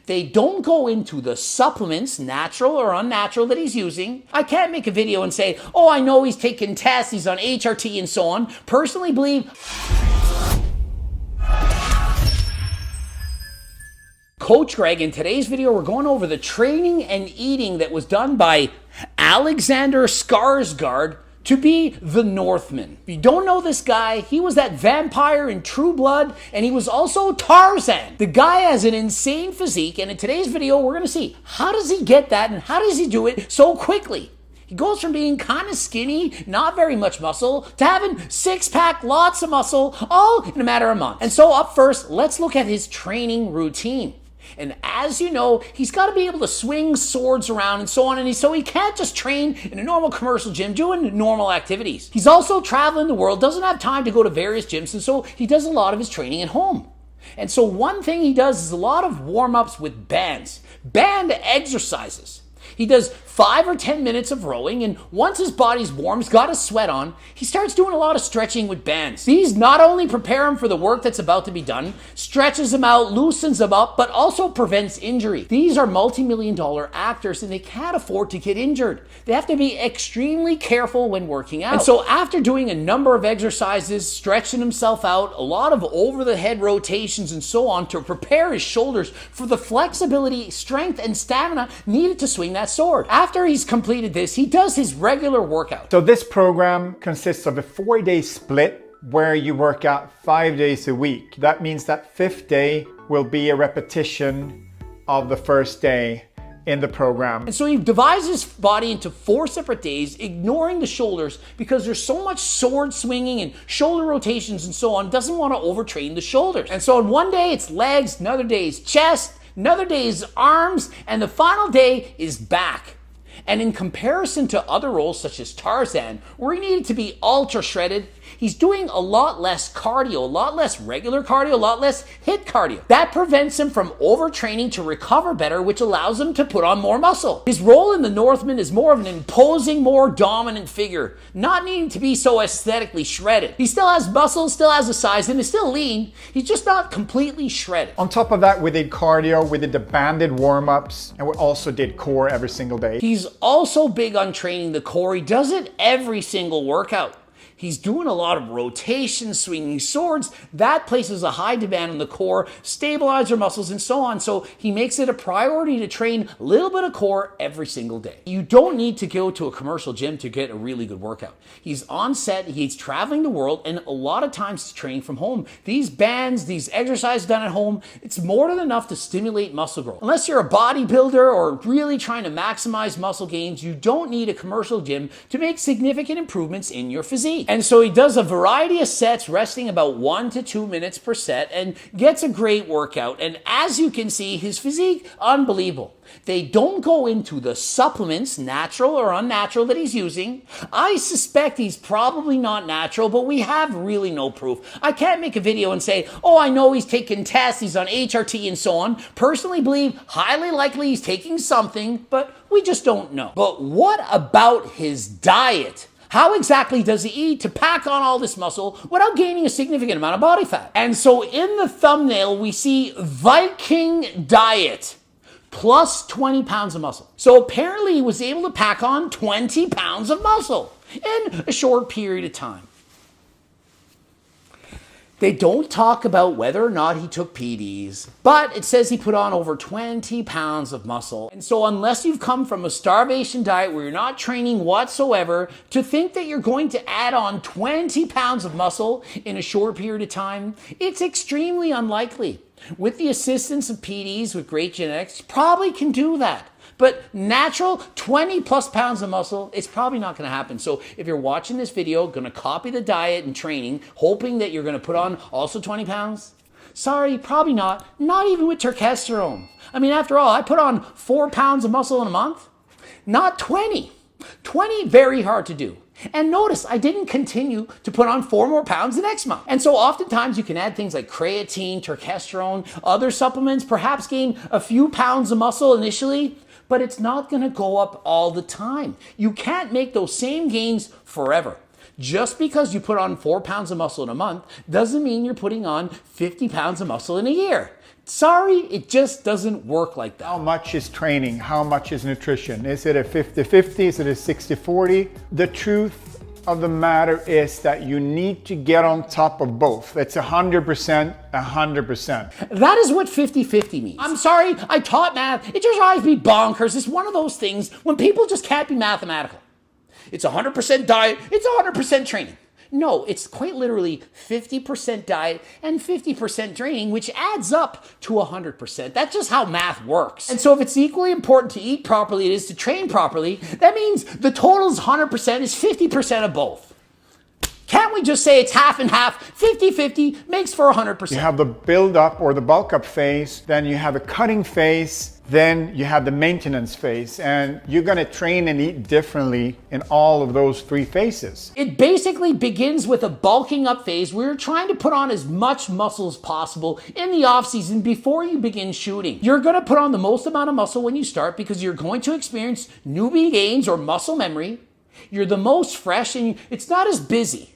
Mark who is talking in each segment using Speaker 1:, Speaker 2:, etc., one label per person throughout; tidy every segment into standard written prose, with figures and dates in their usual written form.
Speaker 1: They don't go into the supplements, natural or unnatural, that he's using. I can't make a video and say, oh, I know he's taking tests, he's on HRT and so on. Personally believe Coach Greg. In today's video, we're going over the training and eating that was done by Alexander Skarsgård to be the Northman. If you don't know this guy, he was that vampire in True Blood, and he was also Tarzan. The guy has an insane physique, and in today's video, we're gonna see how does he get that and how does he do it so quickly. He goes from being kind of skinny, not very much muscle, to having six-pack, lots of muscle, all in a matter of months. And so up first, let's look at his training routine. And as you know, he's got to be able to swing swords around and so on, and so he can't just train in a normal commercial gym doing normal activities. He's also traveling the world, doesn't have time to go to various gyms, and so he does a lot of his training at home. And so one thing he does is a lot of warm-ups with bands, band exercises. He does 5 or 10 minutes of rowing, and once his body's warm, he's got his sweat on, he starts doing a lot of stretching with bands. These not only prepare him for the work that's about to be done, stretches him out, loosens him up, but also prevents injury. These are multi-million-dollar actors, and they can't afford to get injured. They have to be extremely careful when working out. And so after doing a number of exercises, stretching himself out, a lot of over-the-head rotations and so on to prepare his shoulders for the flexibility, strength, and stamina needed to swing that sword. After he's completed this, he does his regular workout.
Speaker 2: So this program consists of a 4-day split where you work out 5 days a week. That means that 5th day will be a repetition of the first day in the program.
Speaker 1: And so he divides his body into 4 separate days, ignoring the shoulders because there's so much sword swinging and shoulder rotations and so on, doesn't want to overtrain the shoulders. And so on one day it's legs, another day is chest, another day is arms, and the final day is back. And in comparison to other roles such as Tarzan, where he needed to be ultra shredded, he's doing a lot less cardio, a lot less regular cardio, a lot less HIIT cardio. That prevents him from overtraining to recover better, which allows him to put on more muscle. His role in the Northman is more of an imposing, more dominant figure, not needing to be so aesthetically shredded. He still has muscle, still has a size, and is still lean. He's just not completely shredded.
Speaker 2: On top of that, we did cardio, we did the banded warm-ups, and we also did core every single day.
Speaker 1: He's also big on training the core. He does it every single workout. He's doing a lot of rotation, swinging swords. That places a high demand on the core, stabilizer muscles, and so on. So he makes it a priority to train a little bit of core every single day. You don't need to go to a commercial gym to get a really good workout. He's on set, he's traveling the world, and a lot of times he's training from home. These bands, these exercises done at home, it's more than enough to stimulate muscle growth. Unless you're a bodybuilder or really trying to maximize muscle gains, you don't need a commercial gym to make significant improvements in your physique. And so he does a variety of sets, resting about 1 to 2 minutes per set, and gets a great workout. And as you can see, his physique, unbelievable. They don't go into the supplements, natural or unnatural, that he's using. I suspect he's probably not natural, but we have really no proof. I can't make a video and say, oh, I know he's taking tests, he's on HRT and so on. Personally believe highly likely he's taking something, but we just don't know. But what about his diet? How exactly does he eat to pack on all this muscle without gaining a significant amount of body fat? And so in the thumbnail, we see Viking diet plus 20 pounds of muscle. So apparently he was able to pack on 20 pounds of muscle in a short period of time. They don't talk about whether or not he took PDs, but it says he put on over 20 pounds of muscle. And so unless you've come from a starvation diet where you're not training whatsoever, to think that you're going to add on 20 pounds of muscle in a short period of time, it's extremely unlikely. With the assistance of PDs with great genetics, probably can do that. But natural 20 plus pounds of muscle, it's probably not going to happen. So if you're watching this video, going to copy the diet and training, hoping that you're going to put on also 20 pounds, sorry, probably not. Not even with testosterone. I mean, after all, I put on 4 pounds of muscle in a month. Not 20. 20, very hard to do. And notice, I didn't continue to put on 4 more pounds the next month. And so oftentimes you can add things like creatine, testosterone, other supplements, perhaps gain a few pounds of muscle initially, but it's not going to go up all the time. You can't make those same gains forever. Just because you put on 4 pounds of muscle in a month doesn't mean you're putting on 50 pounds of muscle in a year. Sorry, it just doesn't work like that.
Speaker 2: How much is training? How much is nutrition? Is it a 50-50? Is it a 60-40? The truth of the matter is that you need to get on top of both. It's 100%, 100%.
Speaker 1: That is what 50-50 means. I'm sorry, I taught math. It just drives me bonkers. It's one of those things when people just can't be mathematical. It's 100% diet, it's 100% training. No, it's quite literally 50% diet and 50% training, which adds up to 100%. That's just how math works. And so if it's equally important to eat properly as it is to train properly, that means the total is 100% is 50% of both. Can't we just say it's half and half? 50-50 makes for 100%.
Speaker 2: You have the build up or the bulk up phase, then you have a cutting phase, then you have the maintenance phase, and you're gonna train and eat differently in all of those three phases.
Speaker 1: It basically begins with a bulking up phase where you're trying to put on as much muscle as possible in the off season before you begin shooting. You're gonna put on the most amount of muscle when you start because you're going to experience newbie gains or muscle memory. You're the most fresh and it's not as busy.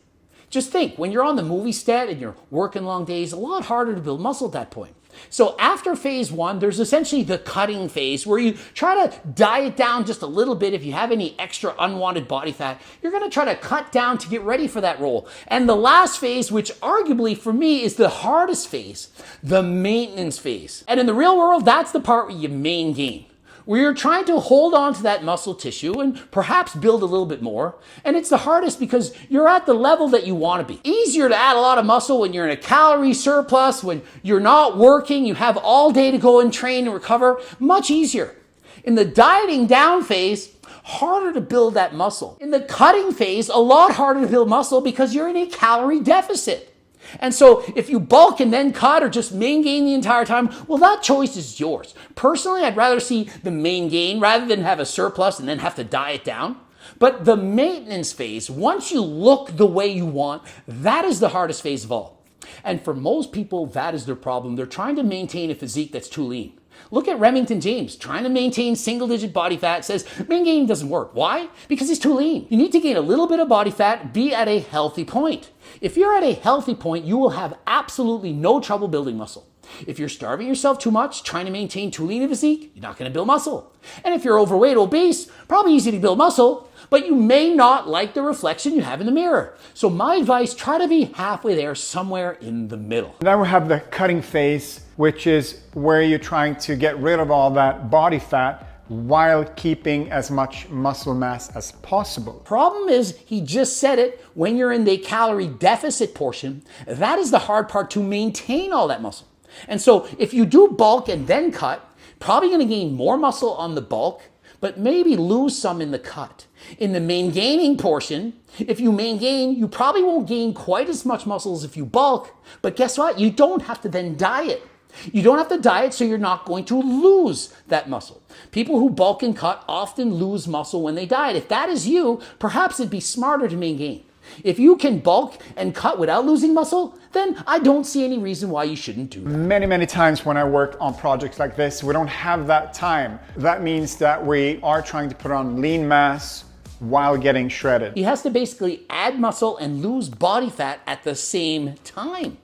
Speaker 1: Just think, when you're on the movie set and you're working long days, a lot harder to build muscle at that point. So after phase one, there's essentially the cutting phase where you try to diet down just a little bit. If you have any extra unwanted body fat, you're going to try to cut down to get ready for that role. And the last phase, which arguably for me is the hardest phase, the maintenance phase. And in the real world, that's the part where you main gain, where you're trying to hold on to that muscle tissue and perhaps build a little bit more. And it's the hardest because you're at the level that you want to be. Easier to add a lot of muscle when you're in a calorie surplus, when you're not working, you have all day to go and train and recover. Much easier. In the dieting down phase, harder to build that muscle. In the cutting phase, a lot harder to build muscle because you're in a calorie deficit. And so if you bulk and then cut or just main gain the entire time, well, that choice is yours. Personally, I'd rather see the main gain rather than have a surplus and then have to diet down. But the maintenance phase, once you look the way you want, that is the hardest phase of all. And for most people, that is their problem. They're trying to maintain a physique that's too lean. Look at Remington James, trying to maintain single-digit body fat, says main gain doesn't work. Why? Because he's too lean. You need to gain a little bit of body fat, be at a healthy point. If you're at a healthy point, you will have absolutely no trouble building muscle. If you're starving yourself too much, trying to maintain too lean a physique, you're not going to build muscle. And if you're overweight, obese, probably easy to build muscle, but you may not like the reflection you have in the mirror. So my advice, try to be halfway there, somewhere in the middle.
Speaker 2: Then we have the cutting phase, which is where you're trying to get rid of all that body fat while keeping as much muscle mass as possible.
Speaker 1: Problem is, he just said it, when you're in the calorie deficit portion, that is the hard part, to maintain all that muscle. And so if you do bulk and then cut, probably going to gain more muscle on the bulk, but maybe lose some in the cut. In the main gaining portion, if you main gain, you probably won't gain quite as much muscle as if you bulk, but guess what? You don't have to then diet. You don't have to diet, so you're not going to lose that muscle. People who bulk and cut often lose muscle when they diet. If that is you, perhaps it'd be smarter to main gain. If you can bulk and cut without losing muscle, then I don't see any reason why you shouldn't do that.
Speaker 2: Many times when I work on projects like this, we don't have that time. That means that we are trying to put on lean mass while getting shredded.
Speaker 1: He has to basically add muscle and lose body fat at the same time.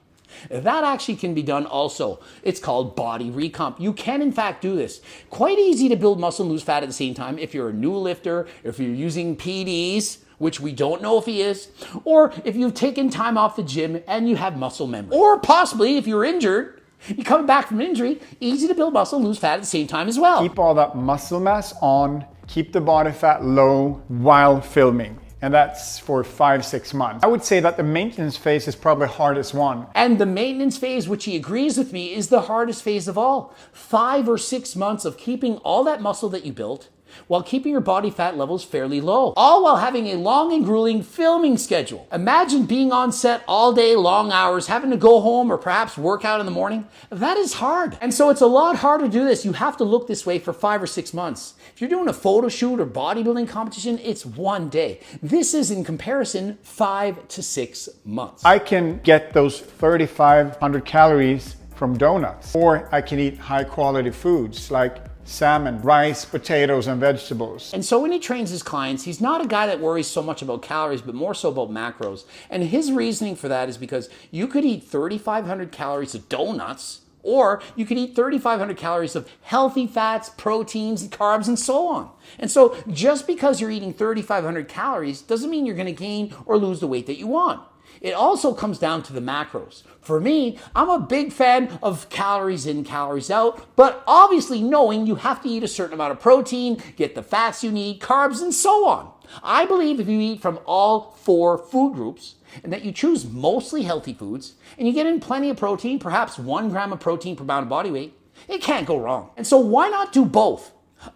Speaker 1: That actually can be done also. It's called body recomp. You can in fact do this. Quite easy to build muscle and lose fat at the same time if you're a new lifter, if you're using PDs, which we don't know if he is, or if you've taken time off the gym and you have muscle memory. Or possibly if you're injured, you're coming back from injury, easy to build muscle and lose fat at the same time as well.
Speaker 2: Keep all that muscle mass on, keep the body fat low while filming. And that's for 5-6 months. I would say that the maintenance phase is probably the hardest one.
Speaker 1: And the maintenance phase, which he agrees with me, is the hardest phase of all. 5 or 6 months of keeping all that muscle that you built while keeping your body fat levels fairly low, all while having a long and grueling filming schedule. Imagine being on set all day, long hours, having to go home or perhaps work out in the morning. That is hard. And so it's a lot harder to do this. You have to look this way for 5 or 6 months. If you're doing a photo shoot or bodybuilding competition, it's one day. This is, in comparison, 5 to 6 months.
Speaker 2: I can get those 3,500 calories from donuts, or I can eat high quality foods like salmon, rice, potatoes, and vegetables.
Speaker 1: And so when he trains his clients, he's not a guy that worries so much about calories, but more so about macros. And his reasoning for that is because you could eat 3,500 calories of donuts Or you could eat 3,500 calories of healthy fats, proteins, carbs, and so on. And so just because you're eating 3,500 calories doesn't mean you're going to gain or lose the weight that you want. It also comes down to the macros. For me, I'm a big fan of calories in, calories out, but obviously knowing you have to eat a certain amount of protein, get the fats you need, carbs, and so on. I believe if you eat from all 4 food groups, and that you choose mostly healthy foods, and you get in plenty of protein, perhaps 1 gram of protein per pound of body weight, it can't go wrong. And so why not do both?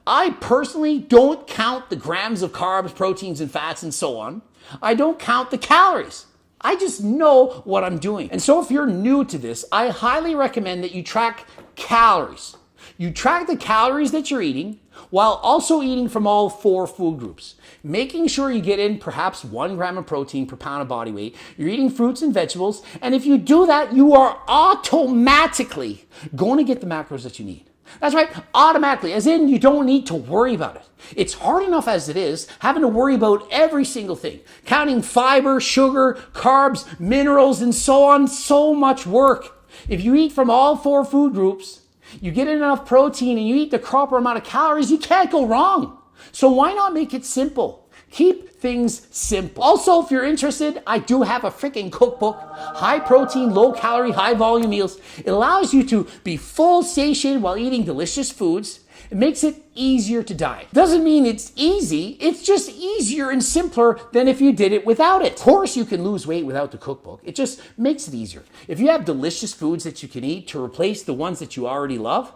Speaker 1: I personally don't count the grams of carbs, proteins, and fats, and so on. I don't count the calories. I just know what I'm doing. And so if you're new to this, I highly recommend that you track calories. You track the calories that you're eating while also eating from all 4 food groups. Making sure you get in perhaps 1 gram of protein per pound of body weight. You're eating fruits and vegetables. And if you do that, you are automatically going to get the macros that you need. That's right, automatically, as in you don't need to worry about it. It's hard enough as it is, having to worry about every single thing. Counting fiber, sugar, carbs, minerals, and so on, so much work. If you eat from all 4 food groups, you get enough protein and you eat the proper amount of calories, you can't go wrong. So why not make it simple? Keep things simple. Also, if you're interested, I do have a freaking cookbook, high protein, low calorie, high volume meals. It allows you to be full satiated while eating delicious foods. It makes it easier to diet. Doesn't mean it's easy, it's just easier and simpler than if you did it without it. Of course, you can lose weight without the cookbook. It just makes it easier. If you have delicious foods that you can eat to replace the ones that you already love,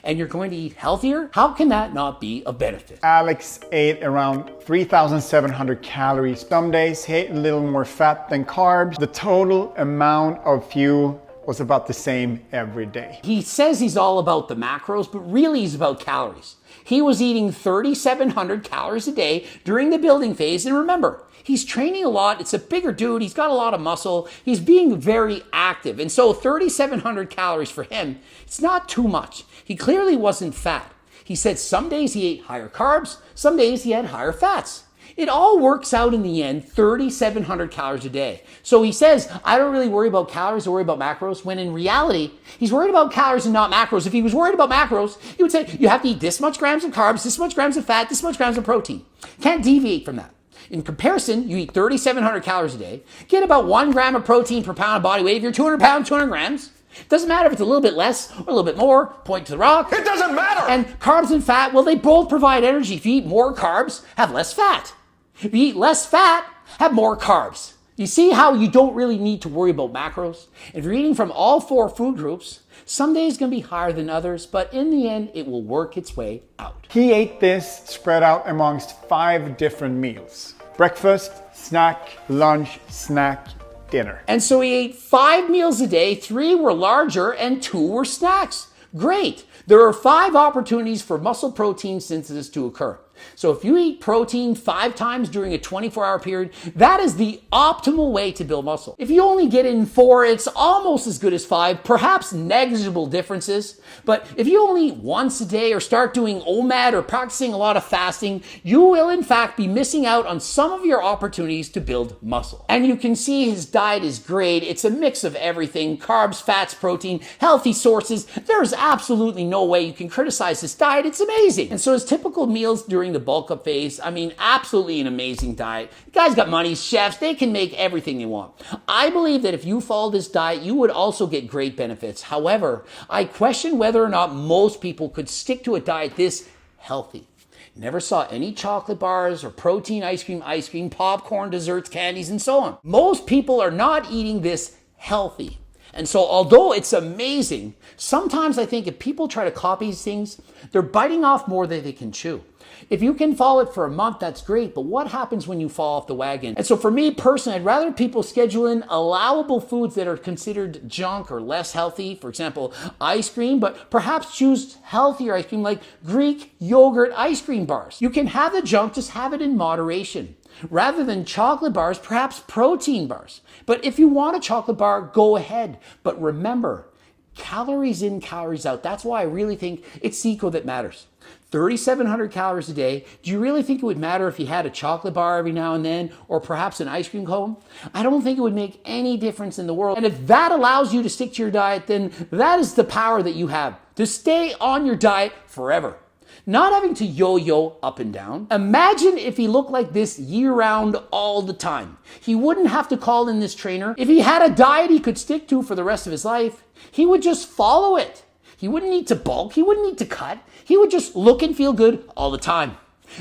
Speaker 1: and you're going to eat healthier, how can that not be a benefit?
Speaker 2: Alex ate around 3,700 calories. Some days he ate a little more fat than carbs. The total amount of fuel was about the same every day.
Speaker 1: He says he's all about the macros, but really he's about calories. He was eating 3,700 calories a day during the building phase, and remember, he's training a lot. It's a bigger dude. He's got a lot of muscle. He's being very active. And so 3,700 calories for him, it's not too much. He clearly wasn't fat. He said some days he ate higher carbs, some days he had higher fats. It all works out in the end, 3,700 calories a day. So he says, I don't really worry about calories, I worry about macros, when in reality, he's worried about calories and not macros. If he was worried about macros, he would say, you have to eat this much grams of carbs, this much grams of fat, this much grams of protein. Can't deviate from that. In comparison, you eat 3,700 calories a day, get about 1 gram of protein per pound of body weight. If you're 200 pounds, 200 grams. Doesn't matter if it's a little bit less or a little bit more, point to the rock.
Speaker 3: It doesn't matter!
Speaker 1: And carbs and fat, well, they both provide energy. If you eat more carbs, have less fat. If you eat less fat, have more carbs. You see how you don't really need to worry about macros? If you're eating from all 4 food groups, some days going to be higher than others, but in the end, it will work its way out.
Speaker 2: He ate this spread out amongst 5 different meals. Breakfast, snack, lunch, snack, dinner.
Speaker 1: And so he ate 5 meals a day, 3 were larger and 2 were snacks. Great. There are 5 opportunities for muscle protein synthesis to occur. So if you eat protein 5 times during a 24-hour period, that is the optimal way to build muscle. If you only get in 4, it's almost as good as 5, perhaps negligible differences. But if you only eat once a day or start doing OMAD or practicing a lot of fasting, you will in fact be missing out on some of your opportunities to build muscle. And you can see his diet is great. It's a mix of everything, carbs, fats, protein, healthy sources. There's absolutely no way you can criticize this diet. It's amazing. And so his typical meals during the bulk up phase, I mean, absolutely an amazing diet. The guy's got money, chefs, they can make everything they want. I believe that if you follow this diet, you would also get great benefits. However, I question whether or not most people could stick to a diet this healthy. Never saw any chocolate bars or protein ice cream, popcorn, desserts, candies, and so on. Most people are not eating this healthy. And so although it's amazing, sometimes I think if people try to copy these things, they're biting off more than they can chew. If you can follow it for a month, that's great, but what happens when you fall off the wagon? And so for me personally, I'd rather people schedule in allowable foods that are considered junk or less healthy, for example, ice cream, but perhaps choose healthier ice cream like Greek yogurt ice cream bars. You can have the junk, just have it in moderation. Rather than chocolate bars, perhaps protein bars. But if you want a chocolate bar, go ahead. But remember, Calories in, calories out. That's why I really think it's eco that matters. 3,700 calories a day. Do you really think it would matter if you had a chocolate bar every now and then, or perhaps an ice cream cone? I don't think it would make any difference in the world. And if that allows you to stick to your diet, then that is the power that you have to stay on your diet forever. Not having to yo-yo up and down. Imagine if he looked like this year-round all the time. He wouldn't have to call in this trainer. If he had a diet he could stick to for the rest of his life, he would just follow it. He wouldn't need to bulk. He wouldn't need to cut. He would just look and feel good all the time.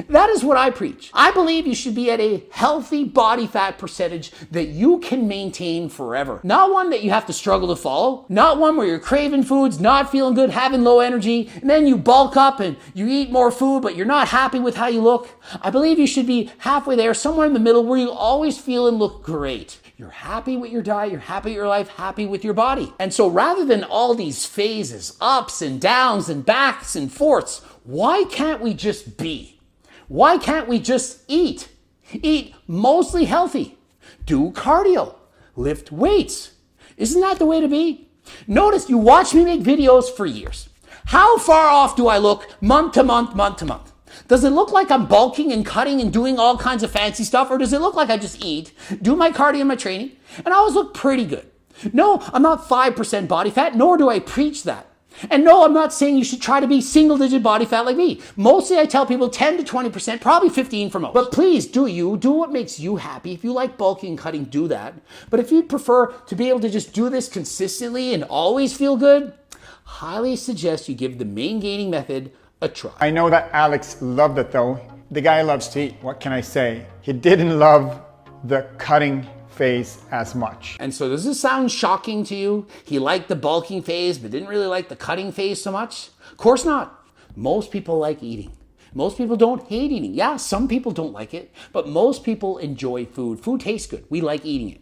Speaker 1: That is what I preach. I believe you should be at a healthy body fat percentage that you can maintain forever. Not one that you have to struggle to follow. Not one where you're craving foods, not feeling good, having low energy, and then you bulk up and you eat more food, but you're not happy with how you look. I believe you should be halfway there, somewhere in the middle, where you always feel and look great. You're happy with your diet, you're happy with your life, happy with your body. And so rather than all these phases, ups and downs and backs and forths, why can't we just be? Why can't we just eat? Eat mostly healthy. Do cardio. Lift weights. Isn't that the way to be? Notice you watch me make videos for years. How far off do I look month to month, month to month? Does it look like I'm bulking and cutting and doing all kinds of fancy stuff? Or does it look like I just eat, do my cardio and my training, and I always look pretty good? No, I'm not 5% body fat, nor do I preach that. And no, I'm not saying you should try to be single-digit body fat like me. Mostly I tell people 10 to 20%, probably 15 for most. But please do what makes you happy. If you like bulking and cutting, do that. But if you'd prefer to be able to just do this consistently and always feel good, highly suggest you give the main gaining method a try.
Speaker 2: I know that Alex loved it though. The guy loves to eat. What can I say? He didn't love the cutting phase as much.
Speaker 1: And so does this sound shocking to you? He liked the bulking phase, but didn't really like the cutting phase so much? Of course not. Most people like eating. Most people don't hate eating. Yeah, some people don't like it, but most people enjoy food. Food tastes good. We like eating it.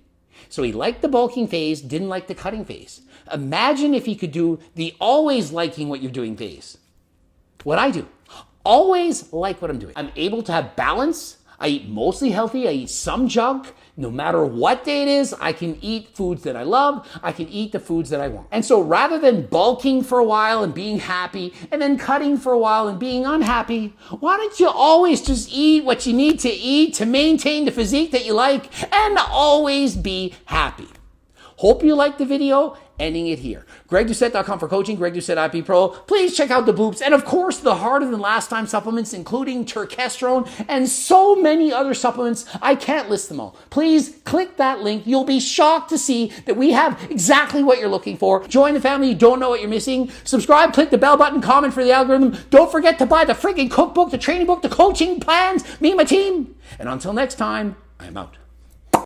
Speaker 1: So he liked the bulking phase, didn't like the cutting phase. Imagine if he could do the always liking what you're doing phase. What I do. Always like what I'm doing. I'm able to have balance. I eat mostly healthy. I eat some junk. No matter what day it is, I can eat foods that I love. I can eat the foods that I want. And so rather than bulking for a while and being happy and then cutting for a while and being unhappy, why don't you always just eat what you need to eat to maintain the physique that you like and always be happy? Hope you liked the video. Ending it here. GregDoucette.com for coaching, Greg Doucette IP Pro. Please check out the boops and of course the harder than last time supplements, including turkesterone and so many other supplements. I can't list them all. Please click that link. You'll be shocked to see that we have exactly what you're looking for. Join the family. You don't know what you're missing. Subscribe, click the bell button, comment for the algorithm. Don't forget to buy the freaking cookbook, the training book, the coaching plans, me and my team. And until next time, I'm out.